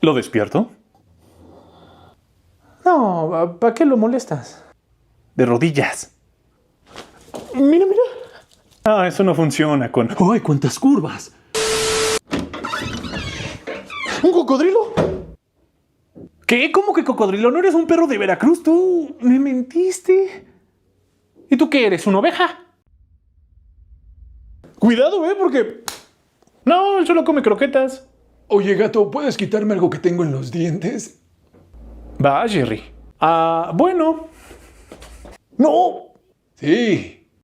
¿Lo despierto? No, ¿para qué lo molestas? De rodillas. Mira, mira. Ah, eso no funciona con... ¡Ay, cuántas curvas! ¿Un cocodrilo? ¿Qué? ¿Cómo que cocodrilo? No eres un perro de Veracruz, tú. Me mentiste. ¿Y tú qué eres? ¿Una oveja? Cuidado, porque... No, él solo come croquetas. Oye, gato, ¿puedes quitarme algo que tengo en los dientes? Va, Jerry. Ah, bueno. ¡No! Sí.